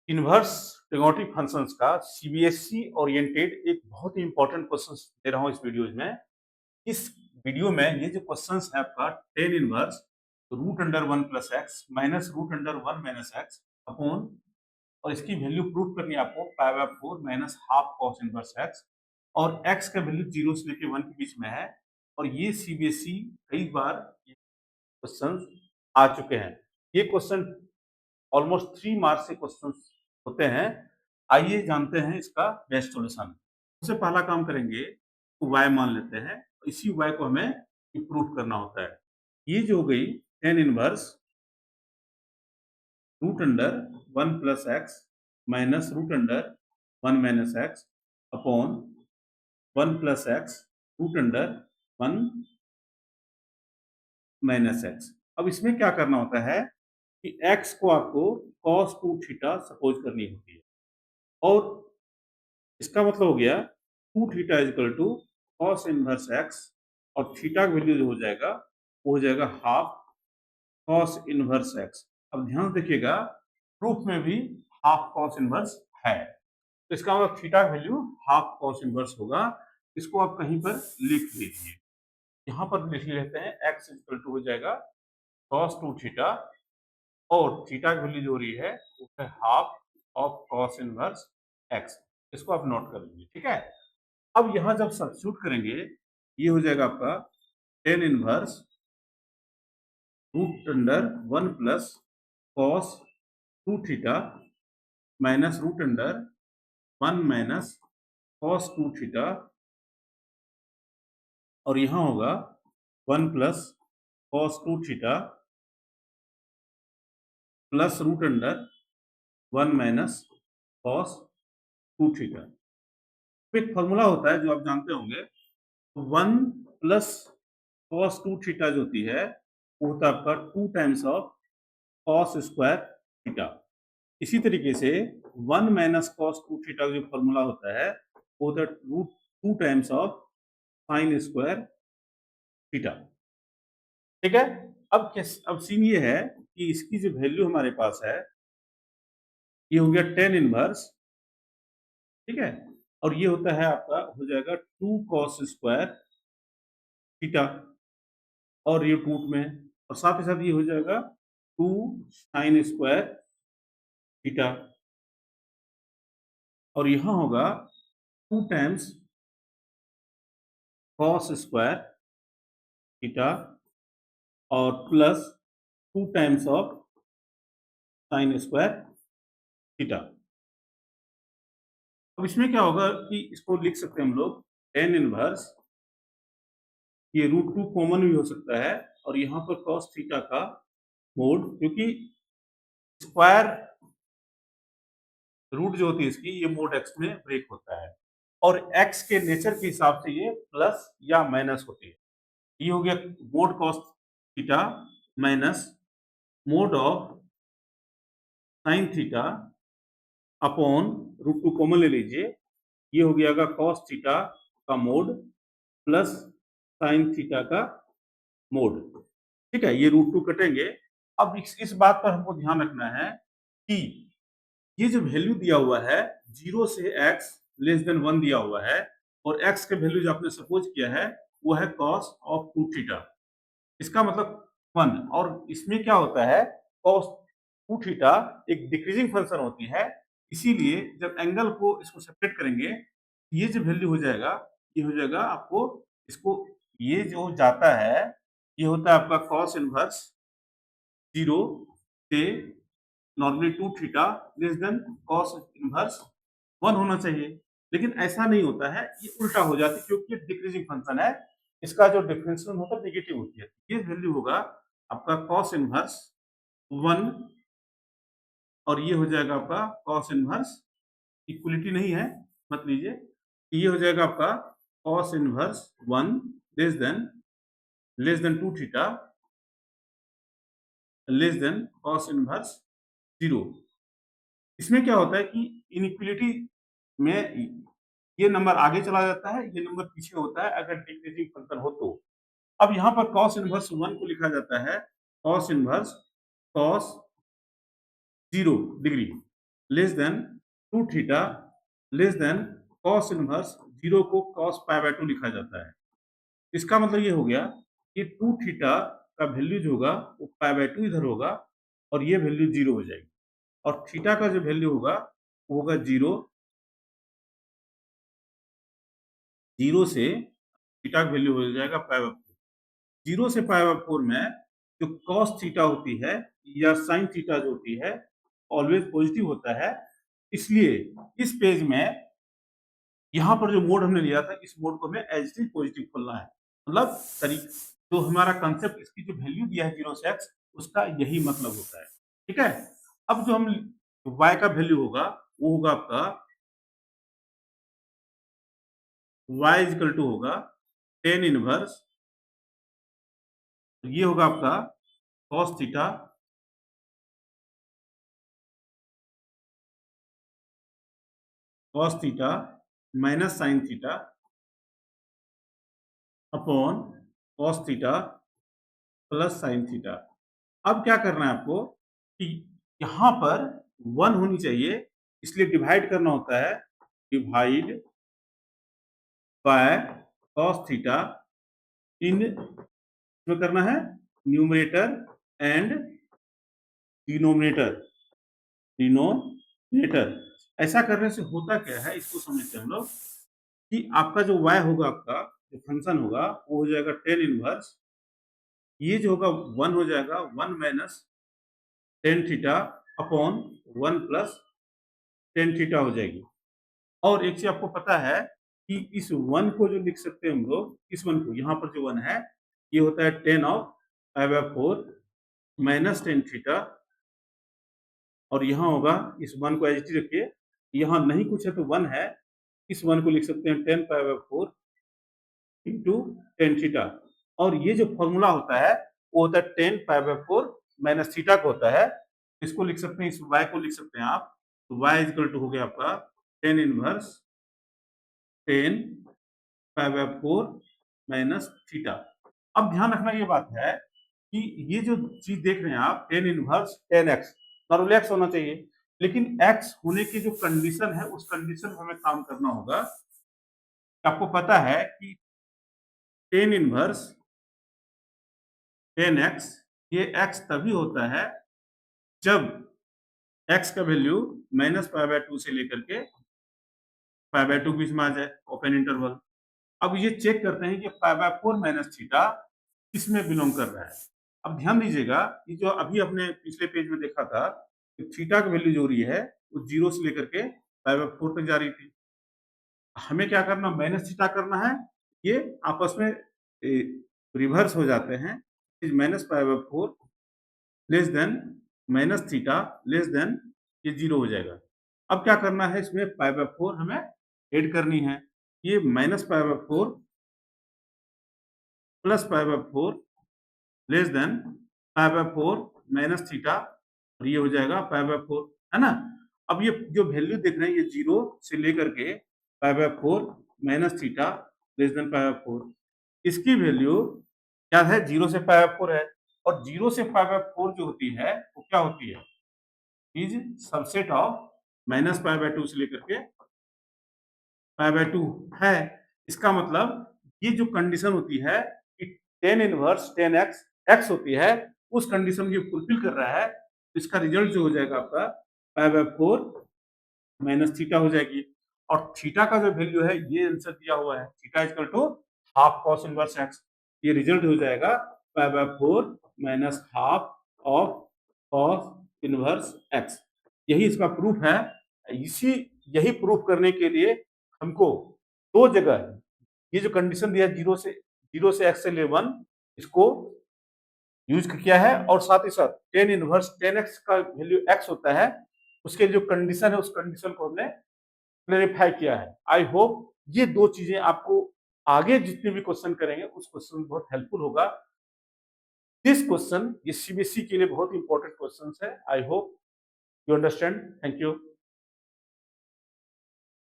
Inverse trigonometric functions का CBSE oriented एक बहुत ही इंपॉर्टेंट क्वेश्चन दे रहा हूँ इस वीडियो में। इस वीडियो में ये जो क्वेश्चंस है आपका tan inverse root under one plus x minus root under one minus x upon और इसकी वैल्यू प्रूव करनी है आपको pi by four minus half cos inverse x और एक्स का वैल्यू जीरो से लेके वन के बीच में है। और ये सीबीएसई कई बार क्वेश्चन आ चुके हैं। ये क्वेश्चन ऑलमोस्ट 3 मार्क्स के क्वेश्चन होते हैं। आइए जानते हैं इसका बेस्ट सॉल्यूशन। सबसे पहला काम करेंगे तो y मान लेते हैं, इसी y को हमें इम्प्रूव करना होता है। ये जो हो गई tan inverse root under one plus x minus root under one minus x upon one plus x root under one minus x. अब इसमें क्या करना होता है कि x को आपको cos 2 थीटा सपोज करनी होती है और इसका मतलब हो गया 2 theta is equal to cos inverse x और थीटा का वैल्यू जो हो जाएगा वो हो जाएगा हाफ cos इनवर्स x। अब ध्यान से देखिएगा प्रूफ में भी हाफ cos इनवर्स है, तो इसका मतलब थीटा का वैल्यू हाफ cos इनवर्स होगा। इसको आप कहीं पर लिख लीजिए, यहाँ पर लिख लेते हैं x इक्वल टू हो जाएगा cos 2 थीटा और थीटा की वैल्यू जो हो रही है वो है half of cos inverse x। इसको आप नोट कर लीजिए, ठीक है। अब यहाँ जब सब्स्टिट्यूट करेंगे ये हो जाएगा आपका tan inverse root under one plus cos 2 theta minus root under one minus cos 2 theta और यहाँ होगा one plus cos 2 theta plus root under one minus cos 2 theta. एक फॉर्मूला होता है जो आप जानते होंगे, वन प्लस cos 2 थीटा जो होती है वो होता है आपका two times of cos square theta. इसी तरीके से वन माइनस cos 2 थीटा जो फॉर्मूला होता है वो होता है root two times of sine square theta, ठीक है। अब सीन ये है कि इसकी जो वैल्यू हमारे पास है ये हो गया टेन इनवर्स, ठीक है, और ये होता है आपका हो जाएगा टू cos स्क्वायर थीटा और ये रूट में और साथ ही साथ ये हो जाएगा टू साइन स्क्वायर थीटा और यहाँ होगा two times cos square theta और plus two times of sine square theta. अब इसमें क्या होगा कि इसको लिख सकते हैं हम लोग टेन इनवर्स, ये रूट टू कॉमन भी हो सकता है और यहाँ पर cos थीटा का मोड, क्योंकि स्क्वायर रूट जो होती है इसकी ये मोड x में ब्रेक होता है और x के नेचर के हिसाब से ये प्लस या माइनस होती है। ये हो गया mod cos theta minus mod of sine theta upon root two common ले लीजिए, ये हो गया cos थीटा का मोड प्लस साइन थीटा का मोड, ठीक है। ये रूट टू कटेंगे। अब इस बात पर हमको ध्यान रखना है कि ये जो वैल्यू दिया हुआ है जीरो से x लेस देन वन दिया हुआ है और x के वैल्यू जो आपने सपोज किया है वो है cos ऑफ 2 थीटा, इसका मतलब वन। और इसमें क्या होता है cos 2 थीटा एक डिक्रीजिंग फंक्शन होती है, इसीलिए जब एंगल को इसको सेपरेट करेंगे ये जो वैल्यू हो जाएगा ये हो जाएगा आपको इसको ये जो जाता है ये होता है आपका cos इनवर्स जीरो से normally 2 theta less than cos inverse 1 होना चाहिए, लेकिन ऐसा नहीं होता है, ये उल्टा हो जाता है क्योंकि ये डिक्रीजिंग फंक्शन है, इसका जो डिफरेंशियल होता है नेगेटिव होती है। ये वैल्यू होगा आपका cos इनवर्स 1 और ये हो जाएगा आपका cos इनवर्स, इक्वलिटी नहीं है मत लीजिए, ये हो जाएगा आपका cos inverse 1 less than 2 theta less than cos inverse 0। इसमें क्या होता है कि इनइक्वलिटी में ये नंबर आगे चला जाता है, ये नंबर पीछे होता है अगर डिक्रीजिंग फंक्शन हो तो। अब यहाँ पर cos इनवर्स 1 को लिखा जाता है cos inverse cos 0 degree less than 2 theta less than cos inverse 0 को कॉस पाई बाय 2 लिखा जाता है। इसका मतलब ये हो गया कि 2 थीटा का वैल्यू जो होगा वो पाई बाय 2 इधर होगा और ये वैल्यू 0 हो जाएगी और थीटा का जो वैल्यू होगा वो होगा 0 से थीटा का वैल्यू हो जाएगा पाई बाय 4। 0 से पाई बाय 4 में जो कॉस थीटा होती है या साइन थीटा जो होती है ऑलवेज पॉजिटिव होता है। इसलिए इस पेज में यहाँ पर जो मोड हमने लिया था इस मोड को हमें एज इट इज पॉजिटिव खोलना है। मतलब तरीक जो हमारा कंसेप्ट इसकी जो वैल्यू दिया है 0 से x उसका यही मतलब होता है। ठीक है? अब जो हम y का वैल्यू होगा वो होगा आपका y इक्वल टू होगा tan इनवर्स ये होगा आपका cos theta minus sin theta upon cos theta plus sin theta. अब क्या करना है आपको कि यहाँ पर 1 होनी चाहिए इसलिए डिवाइड करना होता है divide by cos theta in में करना है न्यूमरेटर एंड डिनोमिनेटर। ऐसा करने से होता क्या है इसको समझते हैं हम लोग कि आपका जो y होगा आपका जो फंक्शन होगा वो हो जाएगा tan इनवर्स ये जो होगा 1 हो जाएगा 1 minus tan theta upon 1 plus tan theta हो जाएगी। और एक चीज आपको पता है कि इस 1 को जो लिख सकते हैं हम लोग इस 1 को यहाँ पर जो 1 है ये होता है tan of pi by 4 minus tan theta और यहाँ होगा इस 1 को एज इट इज रखिए यहाँ नहीं कुछ है तो 1 है इस 1 को लिख सकते हैं tan pi by 4 into tan theta और ये जो फॉर्मूला होता है वो होता है tan pi by 4 minus theta का होता है। इसको लिख सकते हैं इस y को लिख सकते हैं आप तो y इक्वल टू हो गया आपका tan inverse tan pi by 4 minus theta. अब ध्यान रखना ये बात है कि ये जो चीज देख रहे हैं आप tan inverse tan x normally x होना चाहिए लेकिन x होने की जो कंडीशन है उस कंडीशन में हमें काम करना होगा। आपको पता है कि tan इनवर्स tan x ये x तभी होता है जब x का वैल्यू माइनस पाई बाय 2 से लेकर के पाई बाय 2 के बीच में आ जाए ओपन इंटरवल। अब ये चेक करते हैं कि पाई बाय 4 माइनस थीटा किसमें बिलोंग कर रहा है। अब ध्यान दीजिएगा ये जो अभी अपने पिछले पेज में देखा था कि थीटा की वैल्यू जो हो रही है वो 0 से लेकर के पाई बाय 4 तक जा रही थी। हमें क्या करना माइनस थीटा करना है ये आपस में रिवर्स हो जाते हैं minus pi by 4 less than minus theta less than ये 0 हो जाएगा। अब क्या करना है इसमें पाई बाय 4 हमें ऐड करनी है ये minus pi by 4 plus pi by 4 less than pi by 4 minus theta और ये हो जाएगा पाई बाय 4 है ना। अब ये जो वैल्यू देख रहे हैं ये 0 से लेकर के पाई by 4 minus theta less than pi by 4 इसकी वैल्यू क्या है 0 से पाई बाय 4 है और 0 से पाई बाय 4 जो होती है वो क्या होती है is subset of minus pi by 2 से लेकर के पाई बाय 2 है। इसका मतलब ये जो कंडीशन होती है कि tan inverse tan x x होती है उस कंडीशन को फुलफिल कर रहा है तो इसका रिजल्ट जो हो जाएगा आपका पाई बाय 4 माइनस थीटा हो जाएगी और थीटा का जो वैल्यू है ये आंसर दिया हुआ है theta equal to half cos inverse x ये रिजल्ट हो जाएगा pi by 4 minus half of cos inverse x यही इसका प्रूफ है। इसी यही प्रूफ करने के लिए हमको दो जगह ये जो कंडीशन दिया 0 से x से ले 1 इसको यूज किया है और साथ ही साथ tan इनवर्स tan x का वैल्यू x होता है उसके जो कंडीशन है उस कंडीशन को हमने क्लेरिफाई किया है। आई होप ये दो चीजें आपको आगे जितने भी क्वेश्चन करेंगे उस क्वेश्चन में बहुत हेल्पफुल होगा। दिस क्वेश्चन ये सीबीएसई के लिए बहुत इंपॉर्टेंट क्वेश्चन है। I hope you understand. Thank you.